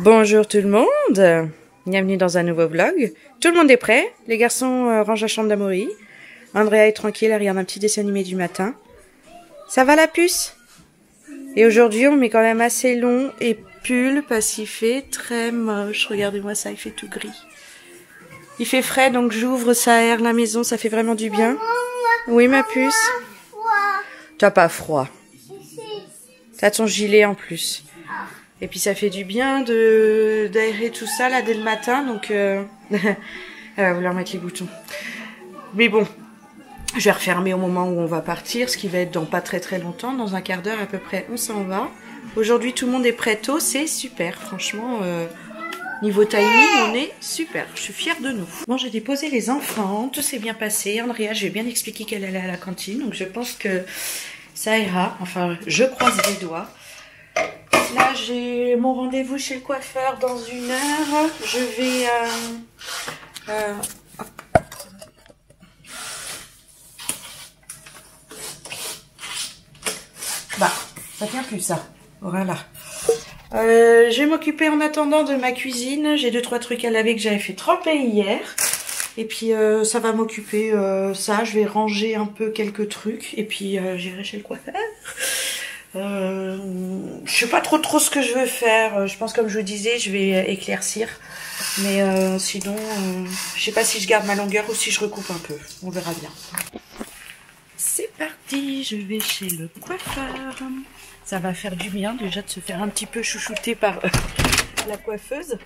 Bonjour tout le monde, bienvenue dans un nouveau vlog. Tout le monde est prêt, les garçons rangent la chambre d'Amaury. Andrea est tranquille, elle regarde un petit dessin animé du matin. Ça va la puce? Et aujourd'hui on met quand même assez long et pull parce qu'il fait très moche. Regardez-moi ça, il fait tout gris. Il fait frais donc j'ouvre, ça aère la maison, ça fait vraiment du bien. Oui ma puce? T'as pas froid. T'as ton gilet en plus. Et puis ça fait du bien d'aérer tout ça là dès le matin, donc elle va vouloir mettre les boutons. Mais bon, je vais refermer au moment où on va partir, ce qui va être dans pas très longtemps, dans un quart d'heure à peu près, on s'en va. Aujourd'hui tout le monde est prêt tôt, c'est super, franchement, niveau timing on est super, je suis fière de nous. Bon, j'ai déposé les enfants, tout s'est bien passé, Andrea, je vais bien expliquer qu'elle allait à la cantine, donc je pense que ça ira, enfin je croise les doigts. Là, j'ai mon rendez-vous chez le coiffeur dans 1 heure. Je vais... Bah, ça tient plus ça. Voilà. Je vais m'occuper en attendant de ma cuisine. J'ai 2-3 trucs à laver que j'avais fait tremper hier. Et puis, ça va m'occuper ça. Je vais ranger un peu quelques trucs. Et puis, j'irai chez le coiffeur. Je sais pas trop ce que je veux faire. Je pense, comme je vous disais, je vais éclaircir. Mais sinon, je sais pas si je garde ma longueur ou si je recoupe un peu. On verra bien. C'est parti, je vais chez le coiffeur. Ça va faire du bien déjà de se faire un petit peu chouchouter par la coiffeuse.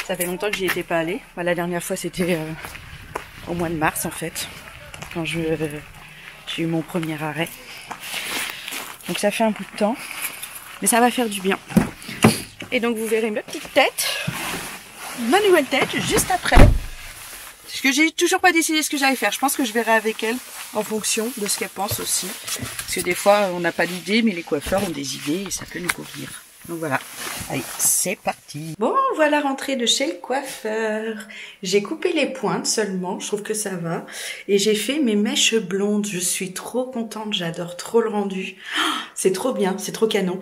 Ça fait longtemps que j'y étais pas allée. Bah, la dernière fois, c'était au mois de mars en fait, quand j'ai eu mon premier arrêt. Donc ça fait un bout de temps, mais ça va faire du bien. Et donc vous verrez ma petite tête, ma nouvelle tête, juste après. Parce que j'ai toujours pas décidé ce que j'allais faire. Je pense que je verrai avec elle, en fonction de ce qu'elle pense aussi. Parce que des fois, on n'a pas d'idée, mais les coiffeurs ont des idées et ça peut nous convenir. Donc voilà. Allez, c'est parti. Bon, voilà rentrée de chez le coiffeur. J'ai coupé les pointes seulement, je trouve que ça va. Et j'ai fait mes mèches blondes. Je suis trop contente, j'adore trop le rendu. Oh, c'est trop bien, c'est trop canon.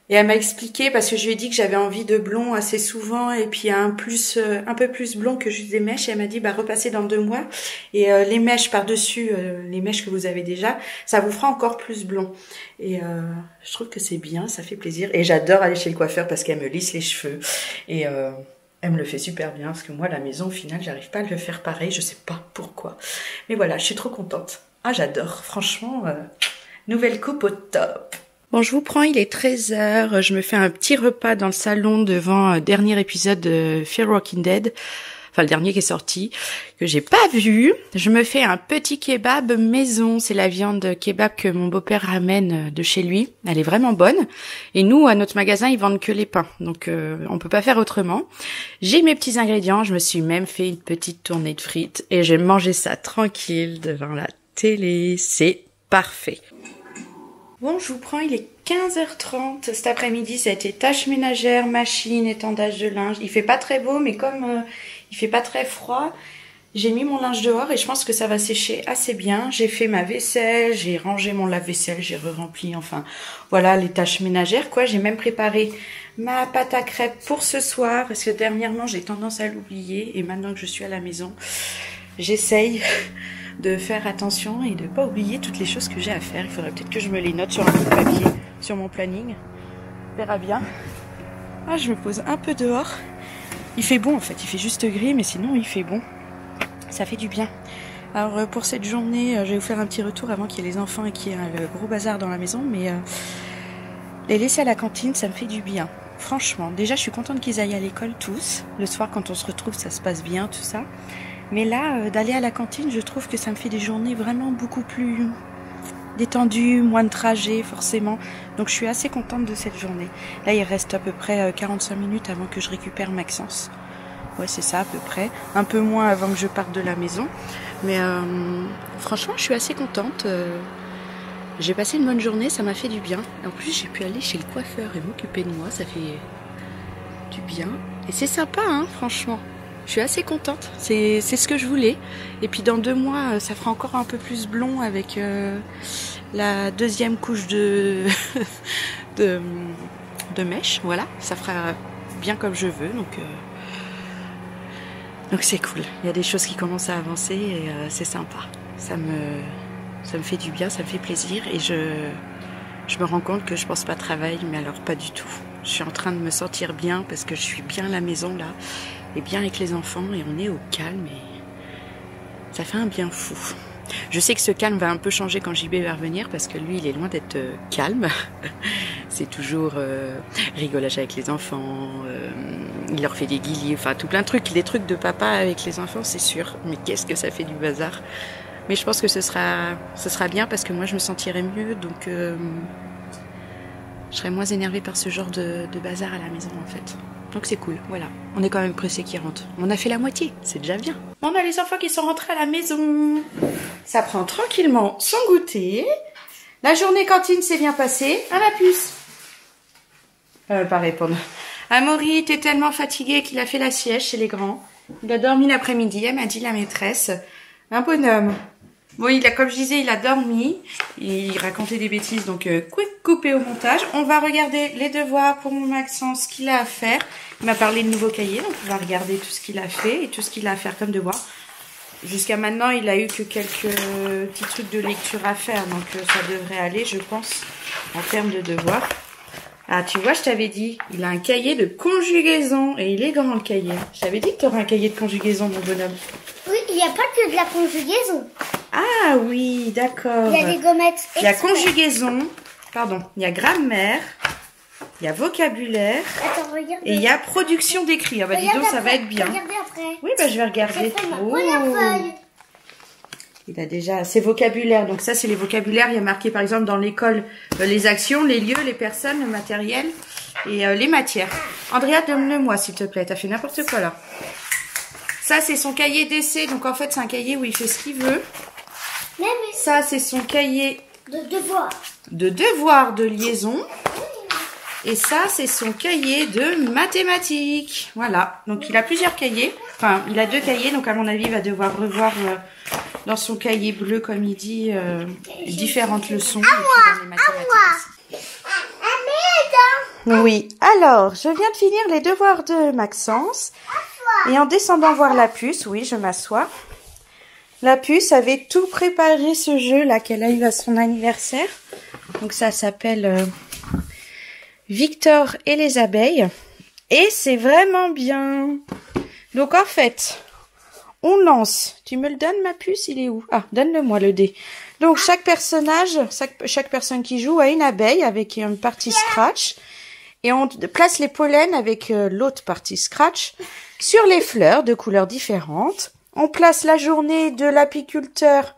Et elle m'a expliqué, parce que je lui ai dit que j'avais envie de blond assez souvent, et puis un peu plus blond que juste des mèches. Et elle m'a dit, bah repassez dans 2 mois. Et les mèches par-dessus, les mèches que vous avez déjà, ça vous fera encore plus blond. Et je trouve que c'est bien, ça fait plaisir. Et j'adore aller chez le coiffeur parce qu'elle me lisse les cheveux. Et elle me le fait super bien, parce que moi, à la maison, au final, j'arrive pas à le faire pareil. Je sais pas pourquoi. Mais voilà, je suis trop contente. Ah, j'adore. Franchement, nouvelle coupe au top. Bon, je vous prends, il est 13h, je me fais un petit repas dans le salon devant le dernier épisode de Fear Walking Dead, enfin le dernier qui est sorti, que j'ai pas vu. Je me fais un petit kebab maison, c'est la viande kebab que mon beau-père ramène de chez lui, elle est vraiment bonne. Et nous, à notre magasin, ils vendent que les pains, donc on peut pas faire autrement. J'ai mes petits ingrédients, je me suis même fait une petite tournée de frites et j'ai mangé ça tranquille devant la télé, c'est parfait. Bon, je vous prends, il est 15h30. Cet après-midi, ça a été tâches ménagères, machine, étendage de linge. Il fait pas très beau, mais comme il fait pas très froid, j'ai mis mon linge dehors et je pense que ça va sécher assez bien. J'ai fait ma vaisselle, j'ai rangé mon lave-vaisselle, j'ai re-rempli, enfin, voilà, les tâches ménagères, quoi. J'ai même préparé ma pâte à crêpes pour ce soir, parce que dernièrement, j'ai tendance à l'oublier. Et maintenant que je suis à la maison, j'essaye de faire attention et de pas oublier toutes les choses que j'ai à faire. Il faudrait peut-être que je me les note sur un bout de papier, sur mon planning. On verra bien. Ah, je me pose un peu dehors. Il fait bon en fait, il fait juste gris, mais sinon il fait bon. Ça fait du bien. Alors pour cette journée, je vais vous faire un petit retour avant qu'il y ait les enfants et qu'il y ait le gros bazar dans la maison, mais les laisser à la cantine, ça me fait du bien. Franchement, déjà je suis contente qu'ils aillent à l'école tous. Le soir quand on se retrouve, ça se passe bien, tout ça. Mais là, d'aller à la cantine, je trouve que ça me fait des journées vraiment beaucoup plus détendues, moins de trajet forcément. Donc je suis assez contente de cette journée. Là, il reste à peu près 45 minutes avant que je récupère Maxence. Ouais, c'est ça à peu près. Un peu moins avant que je parte de la maison. Mais franchement, je suis assez contente. J'ai passé une bonne journée, ça m'a fait du bien. En plus, j'ai pu aller chez le coiffeur et m'occuper de moi. Ça fait du bien. Et c'est sympa, hein, franchement. Je suis assez contente, c'est ce que je voulais. Et puis dans 2 mois, ça fera encore un peu plus blond avec la deuxième couche de de mèche, voilà, ça fera bien comme je veux, donc c'est cool. Il y a des choses qui commencent à avancer et c'est sympa. Ça me fait du bien, ça me fait plaisir et je me rends compte que je pense pas travail, mais alors pas du tout. Je suis en train de me sentir bien parce que je suis bien à la maison là et bien avec les enfants et on est au calme et ça fait un bien fou. Je sais que ce calme va un peu changer quand JB va revenir parce que lui il est loin d'être calme. C'est toujours rigolage avec les enfants, il leur fait des guillis, enfin tout plein de trucs, les trucs de papa avec les enfants c'est sûr, mais qu'est-ce que ça fait du bazar. Mais je pense que ce sera bien parce que moi je me sentirai mieux, donc je serai moins énervée par ce genre de bazar à la maison en fait. Donc c'est cool, voilà. On est quand même pressés qu'ils rentrent. On a fait la moitié, c'est déjà bien. On a les enfants qui sont rentrés à la maison. Ça prend tranquillement son goûter. La journée cantine s'est bien passée. À la puce. Pas répondre. Amaury était tellement fatigué qu'il a fait la sieste chez les grands. Il a dormi l'après-midi, elle m'a dit la maîtresse. Un bonhomme. Bon, comme je disais, il a dormi. Il racontait des bêtises, donc quick coupé au montage. On va regarder les devoirs pour mon Maxence, ce qu'il a à faire. Il m'a parlé de nouveaux cahiers, donc on va regarder tout ce qu'il a fait et tout ce qu'il a à faire comme devoir. Jusqu'à maintenant, il a eu que quelques petits trucs de lecture à faire, donc ça devrait aller, je pense, en termes de devoirs. Ah, tu vois, je t'avais dit, il a un cahier de conjugaison et il est grand le cahier. Je t'avais dit que tu aurais un cahier de conjugaison, mon bonhomme. Oui, il n'y a pas que de la conjugaison. Ah oui, d'accord. Il y a des gommettes. Il y a conjugaison, pardon, il y a grammaire, il y a vocabulaire. Attends, regarde. Et il y a production d'écrit. Ah bah dis donc, ça va être bien. Regardez après. Oui, bah je vais regarder. Oh. Feuille. Il a déjà ses vocabulaires. Donc ça, c'est les vocabulaires. Il y a marqué, par exemple, dans l'école, les actions, les lieux, les personnes, le matériel et les matières. Andrea, donne-le-moi, s'il te plaît. T'as fait n'importe quoi, là. Ça, c'est son cahier d'essai. Donc, en fait, c'est un cahier où il fait ce qu'il veut. Mais... Ça, c'est son cahier de devoirs de liaison. Et ça, c'est son cahier de mathématiques. Voilà. Donc, il a plusieurs cahiers. Enfin, il a 2 cahiers. Donc, à mon avis, il va devoir revoir dans son cahier bleu, comme il dit, différentes leçons. À moi. Oui. Alors, je viens de finir les devoirs de Maxence. Et en descendant voir la puce, oui, je m'assois. La puce avait tout préparé ce jeu-là qu'elle a eu à son anniversaire. Donc, ça s'appelle... Victor et les abeilles. Et c'est vraiment bien. Donc en fait, on lance. Tu me le donnes, ma puce? Il est où? Ah, donne-le-moi le dé. Donc chaque personnage, chaque personne qui joue a une abeille avec une partie scratch. Et on place les pollens avec l'autre partie scratch sur les fleurs de couleurs différentes. On place la journée de l'apiculteur,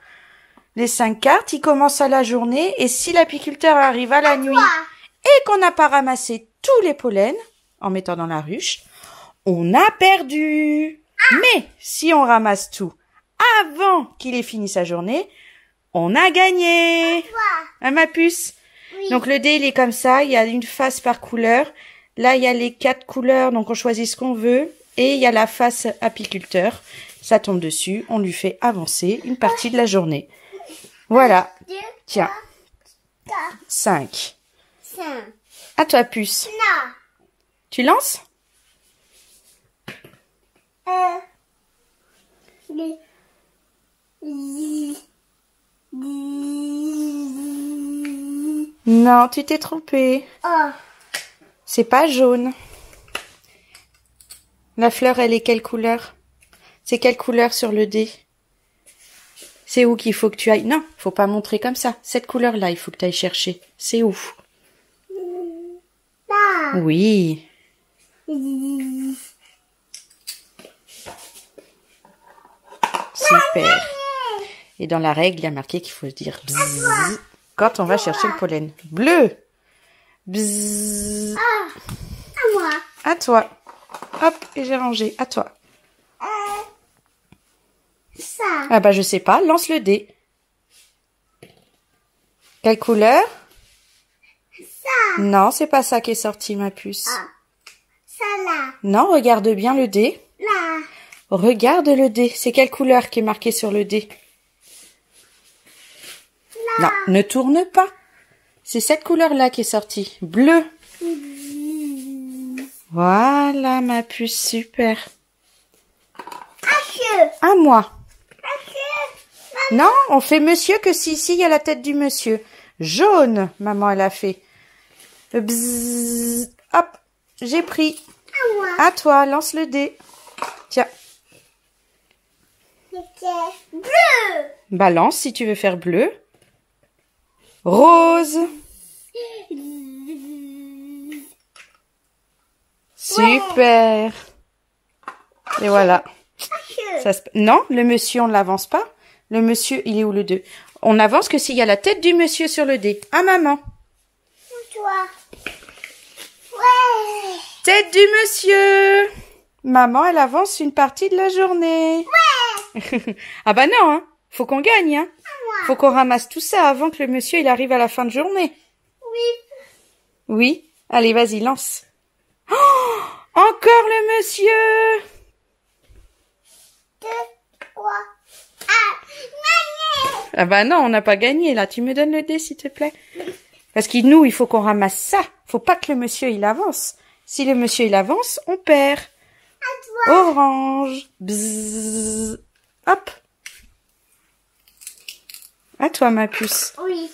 les 5 cartes. Il commence à la journée. Et si l'apiculteur arrive à la nuit... et qu'on n'a pas ramassé tous les pollens en mettant dans la ruche, on a perdu. Mais si on ramasse tout avant qu'il ait fini sa journée, on a gagné. À ma puce. Oui. Donc le dé, il est comme ça, il y a une face par couleur. Là, il y a les 4 couleurs, donc on choisit ce qu'on veut. Et il y a la face apiculteur. Ça tombe dessus, on lui fait avancer une partie de la journée. Voilà. Tiens. 5. À toi, puce. Non. Tu lances? Non, tu t'es trompé. Oh. C'est pas jaune. La fleur, elle est quelle couleur? C'est quelle couleur sur le dé? C'est où qu'il faut que tu ailles? Non, faut pas montrer comme ça. Cette couleur-là, il faut que tu ailles chercher. C'est où? Là. Oui. Super. Et dans la règle, il y a marqué qu'il faut dire bzzz quand on va chercher le pollen. Bleu. Bzzz. À moi. À toi. Hop, et j'ai rangé. À toi. Ça. Ah bah je sais pas, lance le dé. Quelle couleur? Ça. Non, c'est pas ça qui est sorti, ma puce. Ah. Ça là. Non, regarde bien le dé. Là. Regarde le dé. C'est quelle couleur qui est marquée sur le dé? Là. Non, ne tourne pas. C'est cette couleur-là qui est sortie. Bleu. Voilà, ma puce, super. Monsieur. À moi. Monsieur. Non, on fait monsieur que si ici il y a la tête du monsieur. Jaune, maman, elle a fait. Bzzz. Hop, j'ai pris. À moi. À toi, lance le dé. Tiens, C'était bleu. balance si tu veux faire bleu. Rose. Super. Et voilà. Monsieur. Ça Non, le monsieur, on ne l'avance pas. Le monsieur, il est où le 2? On avance que s'il y a la tête du monsieur sur le dé. Ah, maman. Toi. Ouais. Tête du monsieur. Maman, elle avance une partie de la journée. Ouais. Ah bah non, hein. Faut qu'on gagne, hein. Faut qu'on ramasse tout ça avant que le monsieur, il arrive à la fin de journée. Oui. Oui. Allez, vas-y, lance. Oh, encore le monsieur. 2, 3. Ah, gagné. Ah bah non, on n'a pas gagné, là. Tu me donnes le dé, s'il te plaît. Parce que nous, il faut qu'on ramasse ça. Faut pas que le monsieur, il avance. Si le monsieur, il avance, on perd. À toi. Orange. Bzzz. Hop. À toi, ma puce. Oui.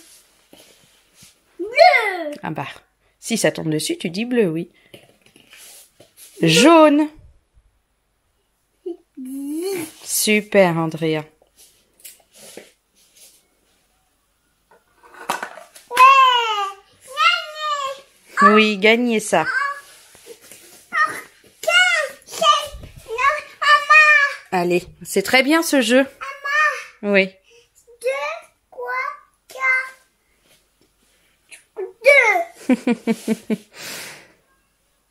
Bleu. Ah bah, si ça tombe dessus, tu dis bleu, oui. Jaune. Super, Andrea. Ouais. Gagné. Oui, gagnez ça. Allez, c'est très bien ce jeu. Oui. 2, 3, 4.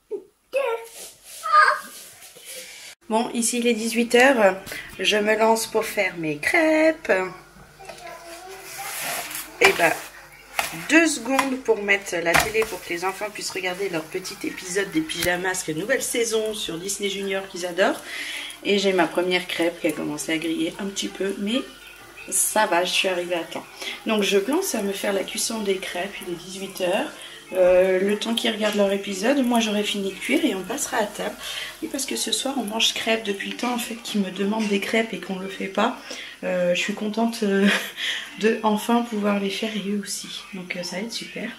2. 2. Bon, ici il est 18h. Je me lance pour faire mes crêpes. Et bah, 2 secondes pour mettre la télé pour que les enfants puissent regarder leur petit épisode des pyjamas, que nouvelle saison sur Disney Junior qu'ils adorent. Et j'ai ma première crêpe qui a commencé à griller un petit peu, mais ça va, je suis arrivée à temps. Donc je pense à me faire la cuisson des crêpes, il est 18h. Le temps qu'ils regardent leur épisode, moi j'aurai fini de cuire et on passera à table. Oui, parce que ce soir on mange crêpes depuis le temps en fait qu'ils me demandent des crêpes et qu'on ne le fait pas. Je suis contente de enfin pouvoir les faire et eux aussi. Donc ça va être super.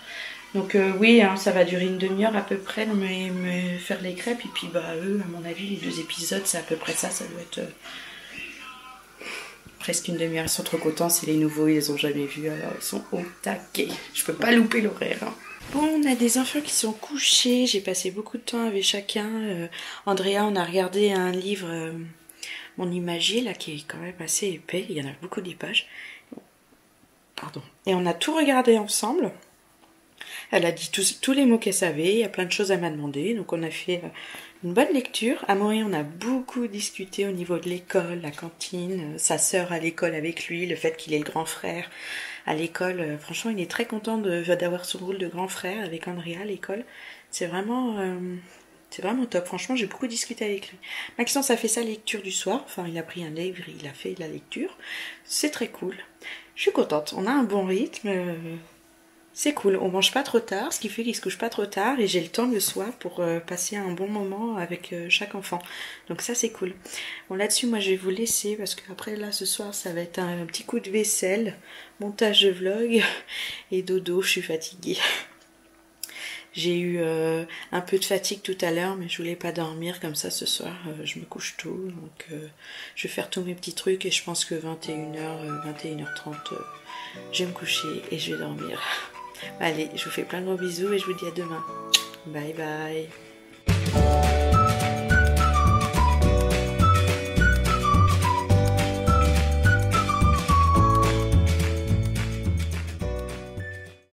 Donc oui, hein, ça va durer une demi-heure à peu près de me faire les crêpes. Et puis bah eux, à mon avis, les 2 épisodes, c'est à peu près ça. Ça doit être presque une demi-heure. Ils sont trop contents, c'est les nouveaux, ils les ont jamais vus. Alors ils sont au taquet. Je peux pas louper l'horaire. Hein. Bon, on a des enfants qui sont couchés. J'ai passé beaucoup de temps avec chacun. Andrea, on a regardé un livre, Mon Imagier, là, qui est quand même assez épais. Il y en a beaucoup des pages. Pardon. Et on a tout regardé ensemble. Elle a dit tous les mots qu'elle savait, il y a plein de choses à m'a demandé, donc on a fait une bonne lecture. Amaury, on a beaucoup discuté au niveau de l'école, la cantine, sa sœur à l'école avec lui, le fait qu'il est le grand frère à l'école. Franchement, il est très content d'avoir son rôle de grand frère avec Andrea à l'école. C'est vraiment top. Franchement, j'ai beaucoup discuté avec lui. Maxence a fait sa lecture du soir, enfin il a pris un livre, il a fait de la lecture. C'est très cool. Je suis contente, on a un bon rythme. C'est cool, on mange pas trop tard, ce qui fait qu'il se couche pas trop tard et j'ai le temps le soir pour passer un bon moment avec chaque enfant. Donc ça c'est cool. Bon là-dessus moi je vais vous laisser parce qu'après là ce soir ça va être un petit coup de vaisselle, montage de vlog et dodo, je suis fatiguée. J'ai eu un peu de fatigue tout à l'heure mais je voulais pas dormir comme ça ce soir, je me couche tôt donc je vais faire tous mes petits trucs et je pense que 21h, 21h30 je vais me coucher et je vais dormir. Allez, je vous fais plein de gros bisous et je vous dis à demain. Bye bye.